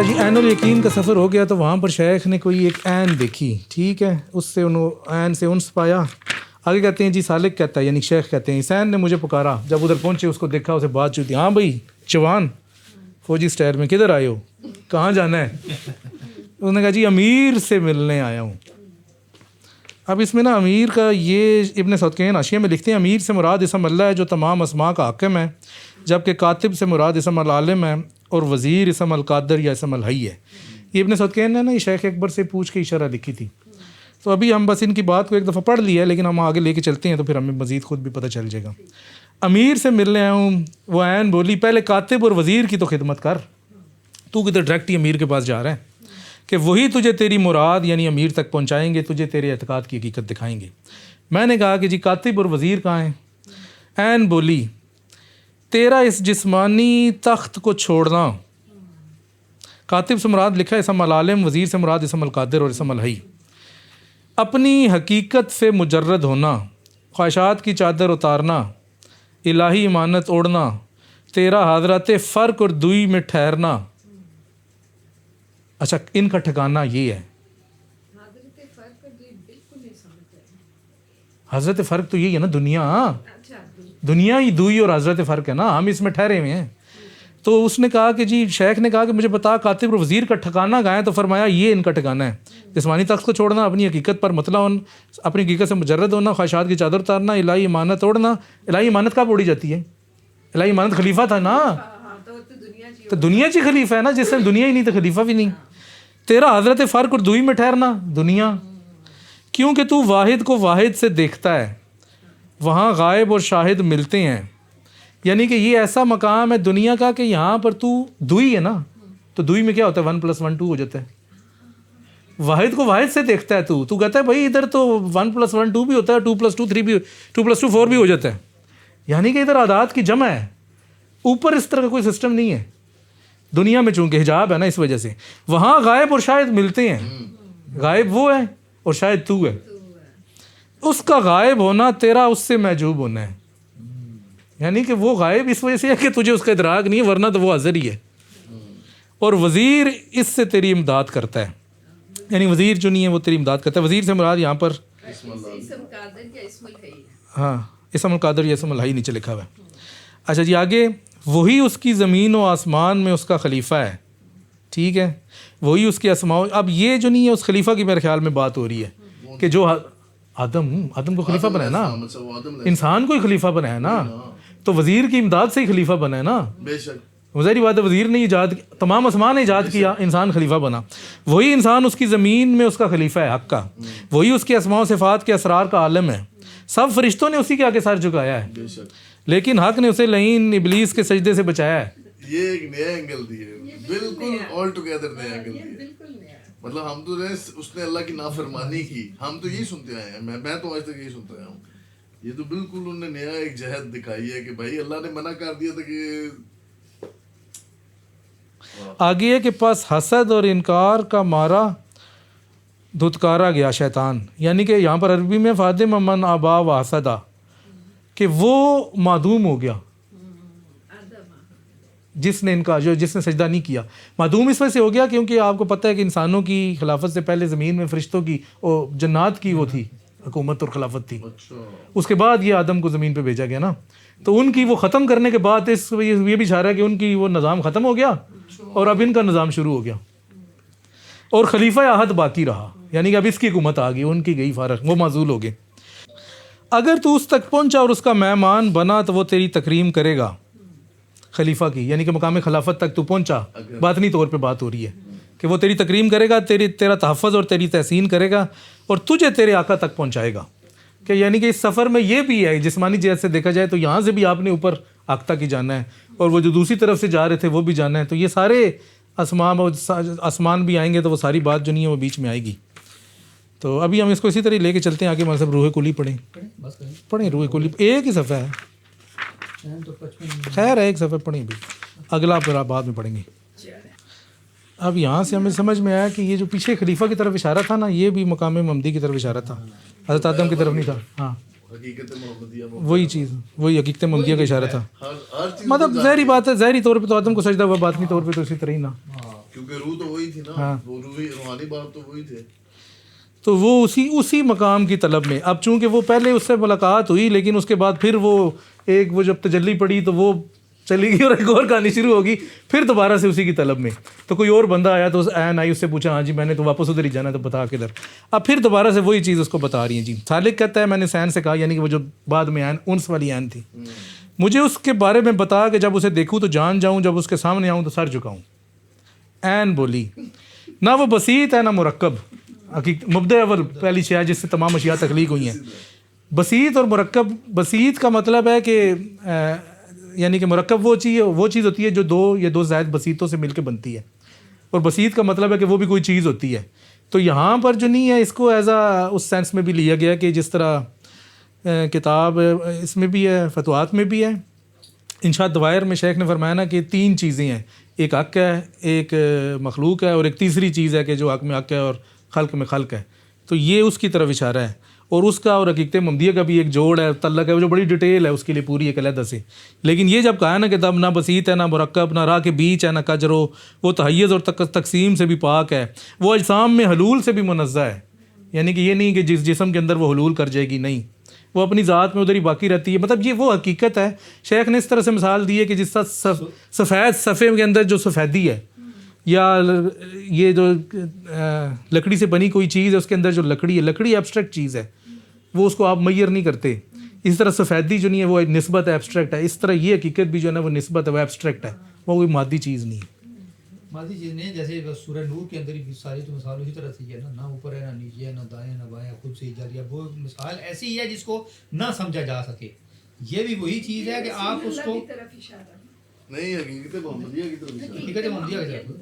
جی عین الیقین کا سفر ہو گیا تو وہاں پر شیخ نے کوئی ایک عین دیکھی، ٹھیک ہے، اس سے انہوں عین سے انس پایا. آگے کہتے ہیں جی سالک کہتا ہے یعنی شیخ کہتے ہیں حسین نے مجھے پکارا، جب ادھر پہنچے اس کو دیکھا، اسے بات چیت، ہاں بھائی جوان فوجی سٹائل میں کدھر آئے ہو، کہاں جانا ہے؟ اس نے کہا جی امیر سے ملنے آیا ہوں. اب اس میں نا امیر کا یہ ابن سعدکین حاشیہ میں لکھتے ہیں امیر سے مراد اسم اللہ ہے جو تمام اسماء کا حاکم ہے، جبکہ کاتب سے مراد اسم العالم ہے اور وزیر اسم القادر یا اسم الحی ہے. یہ ابن سعدکین نے نا یہ شیخ اکبر سے پوچھ کے اشارہ لکھی تھی. تو ابھی ہم بس ان کی بات کو ایک دفعہ پڑھ لیا ہے، لیکن ہم آگے لے کے چلتے ہیں تو پھر ہمیں مزید خود بھی پتہ چل جائے گا. امیر سے ملنے آیا ہوں، وہ عین بولی پہلے کاتب اور وزیر کی تو خدمت کر، تو کدھر ڈائریکٹ ہی امیر کے پاس جا رہا ہے کہ وہی تجھے تیری مراد یعنی امیر تک پہنچائیں گے، تجھے تیرے اعتقاد کی حقیقت دکھائیں گے. میں نے کہا کہ جی کاتب اور وزیر کہاں ہیں؟ عین بولی تیرا اس جسمانی تخت کو چھوڑنا. کاتب سے مراد لکھا ہے اسم العالم، وزیر سے مراد اسم القادر اور اسم الحی. اپنی حقیقت سے مجرد ہونا، خواہشات کی چادر اتارنا، الہی امانت اوڑھنا، تیرا حضرت فرق اور دوئی میں ٹھہرنا. اچھا ان کا ٹھکانہ یہ ہے. حضرت فرق تو یہی ہے نا، دنیا ہی دوئی اور حضرت فرق ہے نا، ہم اس میں ٹھہرے ہوئے ہیں. تو اس نے کہا کہ جی شیخ نے کہا کہ مجھے بتا کاتب اور وزیر کا ٹھکانہ کہاں ہے؟ تو فرمایا یہ ان کا ٹھکانہ ہے، جسمانی تخت کو چھوڑنا، اپنی حقیقت پر مطلع ہونا، اپنی حقیقت سے مجرد ہونا، خواہشات کی چادر اتارنا، الہی امانت اوڑھنا. الہی امانت کب اوڑھی جاتی ہے؟ الہی امانت خلیفہ تھا نا، تو دنیا چی خلیفہ ہے نا، جس سے دنیا ہی نہیں تو خلیفہ بھی نہیں. تیرا حضرت فرق اور دوئی میں ٹھہرنا، دنیا، کیونکہ تو واحد کو واحد سے دیکھتا ہے، وہاں غائب اور شاہد ملتے ہیں. یعنی کہ یہ ایسا مقام ہے دنیا کا کہ یہاں پر تو دوئی ہے نا، تو دوئی میں کیا ہوتا ہے 1+1 2 ہو جاتا ہے. واحد کو واحد سے دیکھتا ہے، تو کہتا ہے بھائی ادھر تو 1+1 2 بھی ہوتا ہے، 2+2 3 بھی، 2+2 4 بھی ہو جاتا ہے. یعنی کہ ادھر اعداد کی جمع ہے، اوپر اس طرح کا کوئی سسٹم نہیں ہے. دنیا میں چونکہ حجاب ہے نا، اس وجہ سے وہاں غائب اور شاہد ملتے ہیں. غائب وہ ہے اور شاہد تو ہے. اس کا غائب ہونا تیرا اس سے محجوب ہونا ہے. یعنی کہ وہ غائب اس وجہ سے ہے کہ تجھے اس کا ادراک نہیں ہے، ورنہ تو وہ حاضر ہی ہے. اور وزیر اس سے تیری امداد کرتا ہے، یعنی وزیر جو نہیں ہے وہ تیری امداد کرتا ہے. وزیر سے مراد یہاں پر ہاں اسم القادر یا اسم الحی نیچے لکھا ہوا ہے. اچھا جی آگے، وہی اس کی زمین و آسمان میں اس کا خلیفہ ہے، ٹھیک ہے، وہی اس کے اسماء. اب یہ جو نہیں ہے اس خلیفہ کی میرے خیال میں بات ہو رہی ہے کہ جو آدم کو خلیفہ بنایا نا، انسان کو ہی خلیفہ بنایا نا، تو وزیر کی امداد سے ہی خلیفہ بنا ہے نا. بے شک ظاہری بات ہے، وزیر نے ایجاد، تمام آسمان نے ایجاد کیا، انسان خلیفہ بنا. وہی انسان اس کی زمین میں اس کا خلیفہ ہے حق کا، وہی اس کے اسماء و صفات کے اسرار کا عالم ہے. سب فرشتوں نے اسی کے آگے سر جھکایا ہے، بے شک، لیکن حق نے اسے لعین ابلیس کے سجدے سے بچایا ہے. یہ ایک نیا اینگل دی ہے، بالکل آل ٹوگیدر نیا اینگل دی ہے. مطلب ہم تو اس نے اللہ کی نافرمانی کی، ہم تو یہی سنتے آئے ہیں، میں تو آج تک یہی سنتا آیا ہوں. یہ تو بالکل انہوں نے نیا ایک جہت دکھائی ہے کہ بھائی اللہ نے منع کر دیا تھا کہ آگے کے پاس حسد اور انکار کا مارا دھتکارا گیا شیطان. یعنی کہ یہاں پر عربی میں فادم من آبا و حسدا، کہ وہ معدوم ہو گیا جس نے سجدہ نہیں کیا. معدوم اس وجہ سے ہو گیا کیونکہ آپ کو پتہ ہے کہ انسانوں کی خلافت سے پہلے زمین میں فرشتوں کی اور جنات کی وہ تھی حکومت اور خلافت تھی. اس کے بعد یہ آدم کو زمین پہ بھیجا گیا نا، تو ان کی وہ ختم کرنے کے بعد یہ بھی اشارہ ہے کہ ان کی وہ نظام ختم ہو گیا اور اب ان کا نظام شروع ہو گیا اور خلیفہ احد باقی رہا. یعنی کہ اب اس کی حکومت آ گئی، ان کی گئی فارغ، وہ معزول ہو گئے. اگر تو اس تک پہنچا اور اس کا مہمان بنا تو وہ تیری تکریم کرے گا خلیفہ کی. یعنی کہ مقام خلافت تک تو پہنچا، باطنی طور پہ بات ہو رہی ہے کہ وہ تیری تکریم کرے گا، تیرا تحفظ اور تیری تحسین کرے گا اور تجھے تیرے آقا تک پہنچائے گا. کہ یعنی کہ اس سفر میں یہ بھی ہے، جسمانی جہت سے دیکھا جائے تو یہاں سے بھی آپ نے اوپر آقا تک ہی جانا ہے، اور وہ جو دوسری طرف سے جا رہے تھے وہ بھی جانا ہے. تو یہ سارے آسمان بھی آئیں گے تو وہ ساری بات جو نہیں ہے وہ بیچ میں آئے گی. تو ابھی ہم اس کو اسی طرح لے کے چلتے ہیں آگے. ہمارے صاحب روح کلی پڑھیں روح کلی ایک ہی صفحہ ہے، خیر ہے ایک صفحہ پڑھیں بھی، اگلا پھر آپ بعد میں پڑھیں گے. اب یہاں سے ہمیں سمجھ میں آیا کہ یہ جو پیچھے خلیفہ کی طرف اشارہ تھا نا، یہ بھی مقام محمدی کی طرف اشارہ تھا، حضرت آدم کی طرف نہیں تھا. ہاں حقیقت محمدیہ وہی چیز، وہی حقیقت محمدیہ کا اشارہ تھا. مطلب ظاہری بات ہے، ظاہری طور پہ تو آدم کو سجدہ ہوا، باطنی طور پہ تو اسی طرح ہی نا. کیونکہ روح تو وہی تھی نا, وہ روحانی بات تو وہی تھے. تو وہ اسی مقام کی طلب میں, اب چونکہ وہ پہلے اس سے ملاقات ہوئی لیکن اس کے بعد پھر وہ جب تجلی پڑی تو وہ چلی گئی اور ایک اور کہانی شروع ہوگی پھر دوبارہ سے اسی کی طلب میں. تو کوئی اور بندہ آیا تو اس عین آئی, اس سے پوچھا ہاں جی میں نے تو واپس ادھر ہی جانا ہے تو بتا کدھر. اب پھر دوبارہ سے وہی چیز اس کو بتا رہی ہیں جی. سالک کہتا ہے میں نے سین سے کہا, یعنی کہ وہ جو بعد میں عین انس والی عین تھی, مجھے اس کے بارے میں بتا کہ جب اسے دیکھوں تو جان جاؤں, جب اس کے سامنے آؤں تو سر جھکاؤں. عین بولی نہ وہ بسیط ہے نہ مرکب. مبدأ اول پہلی شے جس سے تمام اشیاء تخلیق ہوئی ہیں. بسیط اور مرکب, بسیط کا مطلب ہے کہ یعنی کہ مرکب وہ چیز ہوتی ہے جو دو یا دو زائد بسیطوں سے مل کے بنتی ہے, اور بسیط کا مطلب ہے کہ وہ بھی کوئی چیز ہوتی ہے. تو یہاں پر جو نہیں ہے اس کو ایز اس سینس میں بھی لیا گیا کہ جس طرح کتاب اس میں بھی ہے, فتوحات میں بھی ہے. انشاء دوائر میں شیخ نے فرمایا نا کہ 3 چیزیں ہیں, ایک حق ہے, ایک مخلوق ہے, اور ایک تیسری چیز ہے کہ جو حق میں حق ہے اور خلق میں خلق ہے. تو یہ اس کی طرف اشارہ ہے, اور اس کا اور حقیقت محمدیہ کا بھی ایک جوڑ ہے, تعلق ہے, وہ جو بڑی ڈیٹیل ہے اس کے لیے پوری ایک علیحدہ سے. لیکن یہ جب کہا نا کہ تب نہ بسیط ہے نہ مرکب, نہ راہ کے بیچ ہے نہ کجرو, وہ تحیز اور تقسیم سے بھی پاک ہے, وہ اجسام میں حلول سے بھی منزہ ہے. یعنی کہ یہ نہیں کہ جس جسم کے اندر وہ حلول کر جائے گی, نہیں, وہ اپنی ذات میں ادھر ہی باقی رہتی ہے. مطلب یہ وہ حقیقت ہے. شیخ نے اس طرح سے مثال دی ہے کہ جس طرح سفید صفحے کے اندر جو سفیدی ہے, یا یہ جو لکڑی سے بنی کوئی چیز ہے اس کے اندر جو لکڑی ہے, لکڑی ایبسٹریکٹ چیز ہے, وہ اس کو آپ میئر نہیں کرتے. اس طرح سفیدی جو نہیں ہے وہ ایک نسبت ہے, ایبسٹریکٹ ہے. اس طرح یہ حقیقت بھی جو ہے نا وہ نسبت ہے, وہ ایبسٹریکٹ ہے, وہ کوئی مادی چیز نہیں ہے. مادی چیز نہیں, جیسے سورہ نور کے اندر بھی ساری تو مثال اسی طرح سے ہے نا, نہ اوپر ہے نہ نیچے ہے, نہ دائیں نہ بائیں, خود سے ایجاد. وہ مثال ایسی ہے جس کو نہ سمجھا جا سکے. یہ بھی وہی چیز ہے کہ آپ اس کو نہیں, حقیقت محمدیہ کی طرف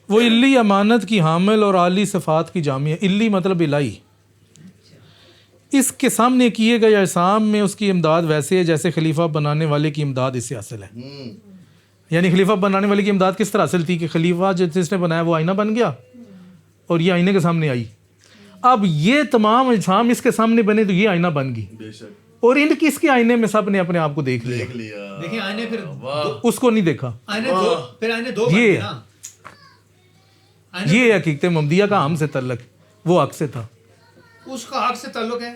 وہ علی امانت کی حامل اور عالی صفات کی جامع. علی مطلب الہی. اس کے سامنے کیے گئے اجسام میں اس کی امداد ویسے ہے جیسے خلیفہ بنانے والے کی امداد اس سے حاصل ہے. یعنی خلیفہ بنانے والے کی امداد کس طرح حاصل تھی کہ خلیفہ جس نے بنایا وہ آئینہ بن گیا اور یہ آئینے کے سامنے آئی. اب یہ تمام اجسام اس کے سامنے بنے تو یہ آئینہ بن گئی, اور ان کی اس کے آئینے میں سب نے اپنے آپ کو دیکھ لیا. دیکھیں آئینے پھر اس کو نہیں دیکھا. یہ یہ حقیقت محمدیہ کا ہم سے تعلق, وہ حق سے تھا, اس کا حق سے تعلق ہے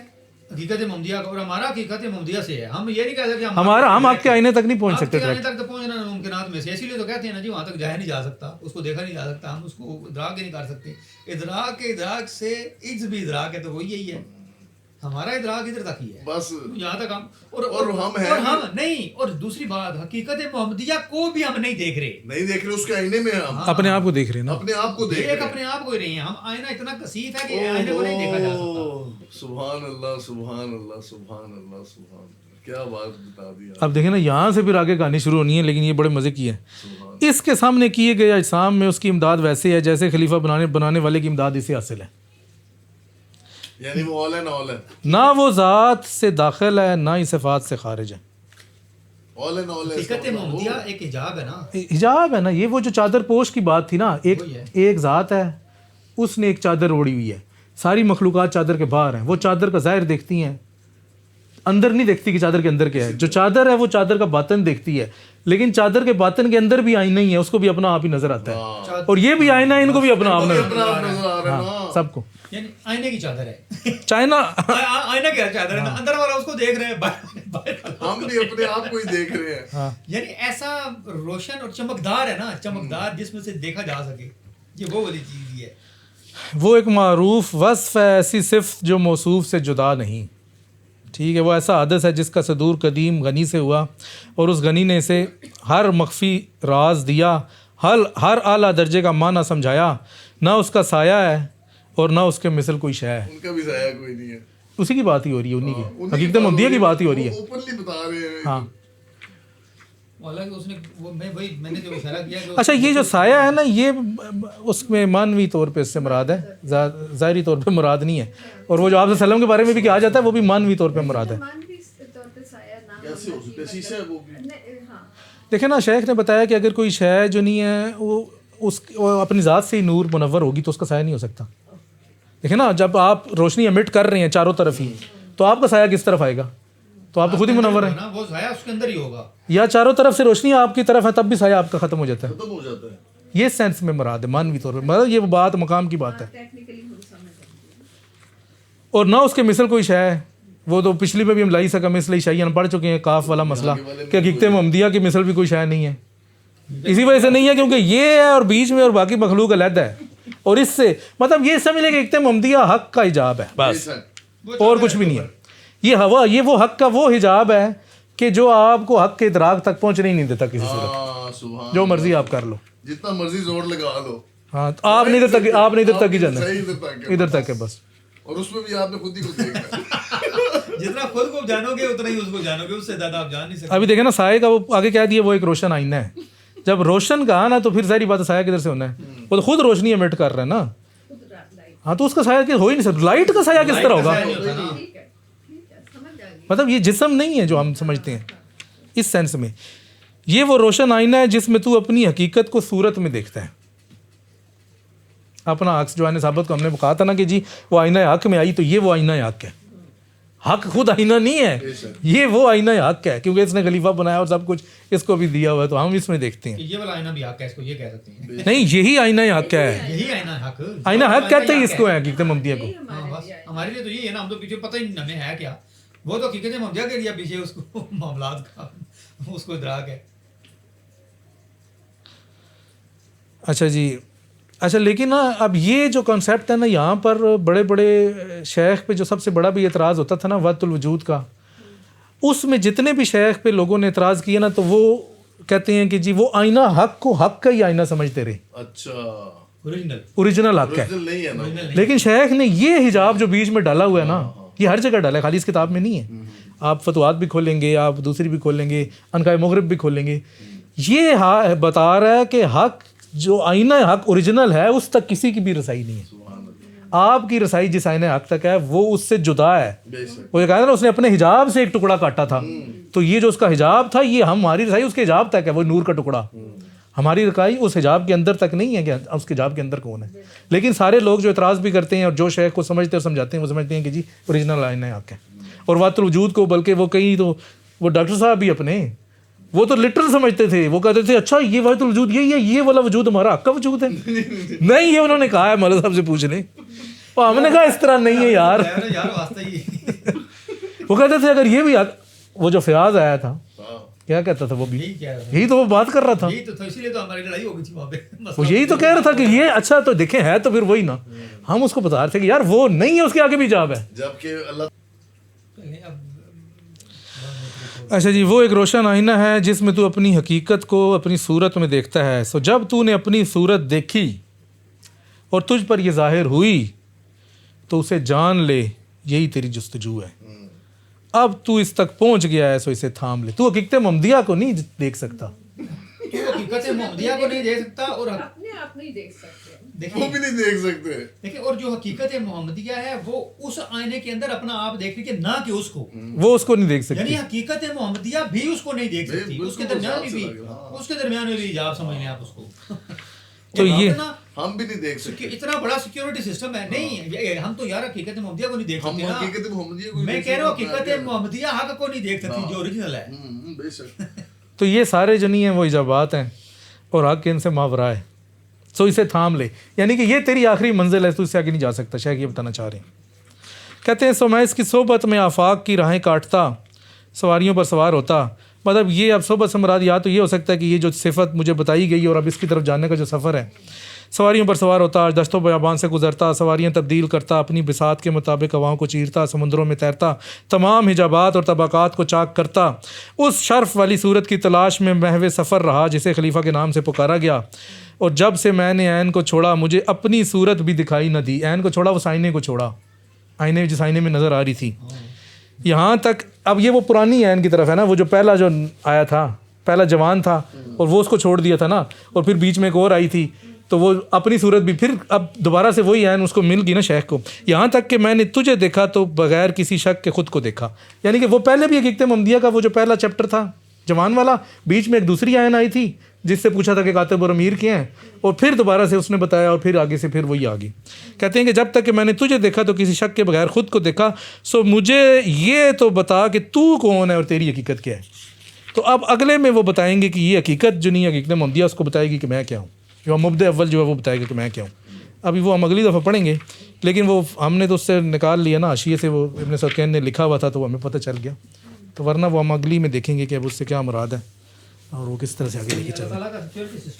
حقیقت محمدیہ کا, اور ہمارا حقیقت محمدیہ سے ہے. ہم یہ نہیں کہہ سکتے ہم حق کے آئینے تک نہیں پہنچ سکتے. آئینے تک تو پہنچنا ناممکنات میں سے, اسی لیے تو کہتے ہیں نا جی وہاں تک جایا نہیں جا سکتا, اس کو دیکھا نہیں جا سکتا, ہم اس کو ادراک نہیں کر سکتے. ادراک سے عجز بھی ادراک ہے, تو وہ یہی ہے. ہمارا ادراک ادھر تک ہی ہے بس, یہاں تک ہم اور ہم نہیں. اور دوسری بات, حقیقت محمدیہ کو بھی ہم نہیں دیکھ رہے اس کے آئینے میں. ہم اپنے آپ کو دیکھ رہے ہیں نا, اپنے آپ کو دیکھ رہے ہیں, اپنے آپ کو ہی رہے ہیں. ہم آئینہ اتنا کثیف ہے کہ آئینے کو نہیں دیکھا جا سکتا. سبحان اللہ, سبحان اللہ, سبحان اللہ, سبحان اللہ, کیا بات بتا دی. اب دیکھیں نا یہاں سے پھر آگے کہانی شروع ہونی ہے, لیکن یہ بڑے مزے کی ہے. اس کے سامنے کیے گئے اجسام میں اس کی امداد ویسے ہے جیسے خلیفہ بنانے والے کی امداد اسے حاصل ہے. یعنی وہ اول ہے نہ اول ہے, نہ وہ ذات سے داخل ہے نہ ہی صفات سے خارج ہے. اول ہے نہ اول ہے. حقیقت محمدیہ ایک حجاب ہے نا, حجاب ہے نا. یہ وہ جو چادر پوش کی بات تھی نا, ایک ذات ہے, اس نے ایک چادر اوڑی ہوئی ہے, ساری مخلوقات چادر کے باہر ہیں. وہ چادر کا ظاہر دیکھتی ہیں, اندر نہیں دیکھتی کہ چادر کے اندر کیا ہے. جو چادر ہے وہ چادر کا باطن دیکھتی ہے, لیکن چادر کے باطن کے اندر بھی آئینہ ہی ہے, اس کو بھی اپنا آپ ہی نظر آتا ہے, اور یہ بھی آئینہ ہے, ان کو بھی اپنا آپ نظر آتا ہے, سب کو. یعنی آئینے کی چادر ہے, چائنا آئینہ کیا چادر ہے, اندر والا اس کو دیکھ رہے ہیں, ہم بھی اپنے آپ کو ہی دیکھ رہے ہیں. یعنی ایسا روشن اور چمکدار ہے نا, چمکدار جس میں سے دیکھا جا سکے. یہ وہ والی چیز ہی ہے. وہ ایک معروف وصف ہے, ایسی صفت جو موصوف سے جدا نہیں. ٹھیک ہے, وہ ایسا حدث ہے جس کا صدور قدیم غنی سے ہوا, اور اس غنی نے اسے ہر مخفی راز دیا, ہر اعلیٰ درجے کا معنی سمجھایا. نہ اس کا سایہ ہے اور نہ اس کے مثل کوئی شے ہے. ان کا بھی سایہ کوئی نہیں ہے. اسی کی بات ہی ہو رہی ہے, انہی کی حقیقت محمدیہ کی بات ہی ہو رہی ہے. اوپنلی بتا رہے ہیں. ہاں, حالانکہ اس نے وہ میں نے جو اشارہ کیا. اچھا, یہ جو سایہ ہے نا, یہ اس میں مانوی طور پہ اس سے مراد ہے, ظاہری طور پہ مراد نہیں ہے. اور وہ جو آپ صلی اللہ علیہ وسلم کے بارے میں بھی کہا جاتا ہے وہ بھی مانوی طور پہ مراد ہے. دیکھیں نا, شیخ نے بتایا کہ اگر کوئی شے جو نہیں ہے وہ اپنی ذات سے ہی نور منور ہوگی تو اس کا سایہ نہیں ہو سکتا. دیکھیں نا, جب آپ روشنی امٹ کر رہے ہیں چاروں طرف ہی, تو آپ کا سایہ کس طرف آئے گا؟ تو آپ تو خود ہی منور ہیں, وہ سایہ اس کے اندر ہی ہوگا. یا چاروں طرف سے روشنی آپ کی طرف ہے تب بھی سایہ آپ کا ختم ہو جاتا ہے. یہ سینس میں مراد ہے مانوی طور پہ، مطلب یہ بات مقام کی بات ہے. اور نہ اس کے مثل کوئی شے ہے. وہ تو پچھلی میں بھی ہم لائی سکا مثل شیئن پڑھ چکے ہیں، کاف والا مسئلہ کہ حقیقت محمدیہ کی مثل بھی کوئی شے نہیں ہے. اسی وجہ سے نہیں ہے کیونکہ یہ ہے اور بیچ میں اور باقی مخلوق علیحدہ ہے. اور اس سے مطلب یہ سمجھ لیں کہ حقیقت محمدیہ حق کا حجاب ہے بس، اور کچھ بھی نہیں ہے. یہ ہوا، یہ وہ حق کا وہ حجاب ہے کہ جو آپ کو حق کے ادراک تک پہنچنے ہی نہیں دیتا کسی صورت. جو مرضی آپ کر لو، جتنا مرضی زور لگا لو، ہاں آپ نہیں ادھر تک، آپ نہیں ادھر تک ہی جانا، ادھر تک ہے بس. اور اس میں بھی آپ نے خود ہی کو دیکھنا. جتنا خود کو جانو گے اتنا ہی اس کو جانو گے، اس سے زیادہ آپ جان نہیں سکتے. ابھی دیکھیں نا سائے کا وہ آگے کہہ دیا وہ ایک روشن آئینہ ہے. جب روشن کہا نا تو پھر ظاہری بات ہے سایہ کدھر سے ہونا ہے؟ وہ تو خود روشنی ایمٹ کر رہا ہے نا. ہاں تو اس کا سایہ ہو ہی نہیں سکتا. لائٹ کا سایہ کس طرح ہوگا؟ مطلب یہ جسم نہیں ہے جو ہم سمجھتے ہیں اس سینس میں. یہ وہ روشن آئینہ ہے جس میں تو اپنی حقیقت کو صورت میں دیکھتا ہے. اپنا عکس جو آئینہ ثابت کو ہم نے کہا تھا نا کہ جی وہ آئینہ حق میں آئی، تو یہ وہ آئینہ حق ہے. حق خود آئینہ نہیں ہے، یہ وہ آئینہ حق ہے کیونکہ اس نے خلیفہ بنایا اور سب کچھ اس کو بھی دیا ہوا ہے، تو ہم اس میں دیکھتے ہیں. یہ والا آئینہ بھی حق ہے، اس کو یہ کہہ سکتے ہیں. نہیں، یہی آئینہ حق ہے. یہی آئینہ حق، آئینہ حق کہتے ہیں اس کو ہے حقیقت محمدیہ کو. ہاں بس ہمارے لیے تو یہی ہے نا، ہم تو پیچھے پتہ ہی نہیں ہمیں ہے کیا. وہ تو حقیقت محمدیہ کے لیے پیچھے اس کو معاملات کا اس کو ادراک ہے. اچھا جی، اچھا لیکن نا اب یہ جو کانسیپٹ ہے نا یہاں پر بڑے بڑے شیخ پہ جو سب سے بڑا بھی اعتراض ہوتا تھا نا وحدت الوجود کا، اس میں جتنے بھی شیخ پہ لوگوں نے اعتراض کیا نا تو وہ کہتے ہیں کہ جی وہ آئینہ حق کو حق کا ہی آئینہ سمجھتے رہے. اچھا اوریجنل حق ہے. نہیں ہے نا، لیکن شیخ نے یہ حجاب جو بیچ میں ڈالا ہوا ہے نا، یہ ہر جگہ ڈالا ہے، خالی اس کتاب میں نہیں ہے. آپ فتوحات بھی کھولیں گے، آپ دوسری بھی کھولیں گے، انقاء مغرب بھی کھولیں گے. یہ بتا رہا ہے کہ حق جو آئینہ حق اوریجنل ہے اس تک کسی کی بھی رسائی نہیں ہے. آپ کی رسائی جس آئینہ حق تک ہے وہ اس سے جدا ہے. وہ یہ کہا نا اس نے اپنے حجاب سے ایک ٹکڑا کاٹا تھا، تو یہ جو اس کا حجاب تھا یہ ہماری رسائی اس کے حجاب تک ہے. وہ نور کا ٹکڑا ہماری رسائی اس حجاب کے اندر تک نہیں ہے کہ اس کے حجاب کے اندر کون ہے. لیکن سارے لوگ جو اعتراض بھی کرتے ہیں اور جو شیخ کو سمجھتے اور سمجھاتے ہیں وہ سمجھتے ہیں کہ جی اوریجنل آئینہ حق ہے. اور وحدت الوجود کو بلکہ وہ کئی تو وہ ڈاکٹر صاحب بھی اپنے وہ تو لٹرل سمجھتے تھے. وہ کہتے تھے اچھا یہ وحدت الوجود یہی ہے، یہ والا وجود ہمارا حق کا وجود ہے. نہیں، یہ انہوں نے کہا ہے، مولانا صاحب سے پوچھ لیں. ہم نے کہا اس طرح نہیں ہے یار. وہ کہتے تھے اگر یہ بھی وہ جو فیاض آیا تھا کیا کہتا تھا وہ بھی یہی تو وہ بات کر رہا تھا. وہ یہی تو کہہ رہا تھا کہ یہ اچھا تو دیکھیں ہے تو پھر وہی نا. ہم اس کو بتا رہے تھے کہ یار وہ نہیں ہے، اس کے آگے بھی حجاب ہے. جبکہ اللہ اچھا جی، وہ ایک روشن آئینہ ہے جس میں تو اپنی حقیقت کو اپنی صورت میں دیکھتا ہے. سو جب تو نے اپنی صورت دیکھی اور تجھ پر یہ ظاہر ہوئی تو اسے جان لے، یہی تیری جستجو ہے. اب تو اس تک پہنچ گیا ہے سو اسے تھام لے. تو حقیقت محمدیہ کو نہیں دیکھ سکتا، تو حقیقت محمدیہ کو نہیں دیکھ سکتا اور وہ بھی نہیں دیکھ سکتے. دیکھیں اور جو حقیقت محمدیہ ہے وہ اس آئینے کے اندر اپنا آپ دیکھ کہ نہ کہ اس کو، وہ اس کو نہیں دیکھ سکتی. یعنی حقیقت محمدیہ بھی اس کو نہیں دیکھ سکتی. اس کے درمیان میں بھی حجاب سمجھ لیں آپ اس کو. تو یہ ہم بھی نہیں دیکھ سکتے. اتنا بڑا سیکیورٹی سسٹم ہے. نہیں ہم تو یار حقیقت محمدیہ کو نہیں دیکھ ہم سکتے. حقیقت محمدیہ کو میں کہہ رہا ہوں حقیقت محمدیہ حق کو نہیں دیکھ سکتی جو اوریجنل ہے. بے شک. تو یہ سارے جو نہیں ہیں وہ ایجابات ہیں اور حق ان سے ماورا ہے. سو اسے تھام لے، یعنی کہ یہ تیری آخری منزل ہے، تو اس سے آگے نہیں جا سکتا. شیخ یہ بتانا چاہ رہے ہیں. کہتے ہیں سو میں اس کی صحبت میں آفاق کی راہیں کاٹتا، سواریوں پر سوار ہوتا. مطلب یہ اب صحبت سے مراد یا تو یہ ہو سکتا ہے کہ یہ جو صفت مجھے بتائی گئی اور اب اس کی طرف جانے کا جو سفر ہے، سواریوں پر سوار ہوتا، دشتوں بیابان سے گزرتا، سواریاں تبدیل کرتا، اپنی بساط کے مطابق ہواؤں کو چیرتا، سمندروں میں تیرتا، تمام حجابات اور طبقات کو چاک کرتا. اس شرف والی صورت کی تلاش میں محو سفر رہا جسے خلیفہ کے نام سے پکارا گیا. اور جب سے میں نے عین کو چھوڑا مجھے اپنی صورت بھی دکھائی نہ دی. عین کو چھوڑا، اس آئینے کو چھوڑا، آئینے جس آئینے میں نظر آ رہی تھی. یہاں تک اب یہ وہ پرانی عین کی طرف ہے نا، وہ جو پہلا جو آیا تھا، پہلا جوان تھا اور وہ اس کو چھوڑ دیا تھا نا، اور پھر بیچ میں ایک اور آئی تھی تو وہ اپنی صورت بھی پھر اب دوبارہ سے وہی عین اس کو مل گئی نا شیخ کو. یہاں تک کہ میں نے تجھے دیکھا تو بغیر کسی شک کے خود کو دیکھا. یعنی کہ وہ پہلے بھی حقیقت محمدیہ کا وہ جو پہلا چیپٹر تھا جوان والا، بیچ میں ایک دوسری عین آئی تھی جس سے پوچھا تھا کہ کاتب اور امیر کے ہیں، اور پھر دوبارہ سے اس نے بتایا اور پھر آگے سے پھر وہی آگے. کہتے ہیں کہ جب تک کہ میں نے تجھے دیکھا تو کسی شک کے بغیر خود کو دیکھا. سو مجھے یہ تو بتا کہ تو کون ہے اور تیری حقیقت کیا ہے. تو اب اگلے میں وہ بتائیں گے کہ یہ حقیقت جو نہیں ہے حقیقت محمدیہ، اس کو بتائے گی کہ میں کیا ہوں. جو مبدع اول جو ہے وہ بتائے گا کہ میں کیا ہوں. ابھی وہ ہم اگلی دفعہ پڑھیں گے, لیکن وہ ہم نے تو اس سے نکال لیا نا, حاشیے سے وہ ابن سبکین نے لکھا ہوا تھا تو وہ ہمیں پتہ چل گیا. تو ورنہ وہ ہم اگلی میں دیکھیں گے کہ اب اس سے کیا مراد ہے اور وہ کس طرح سے آگے لے کے چلیں. اللہ تعالیٰ کا سیکورٹی سسٹم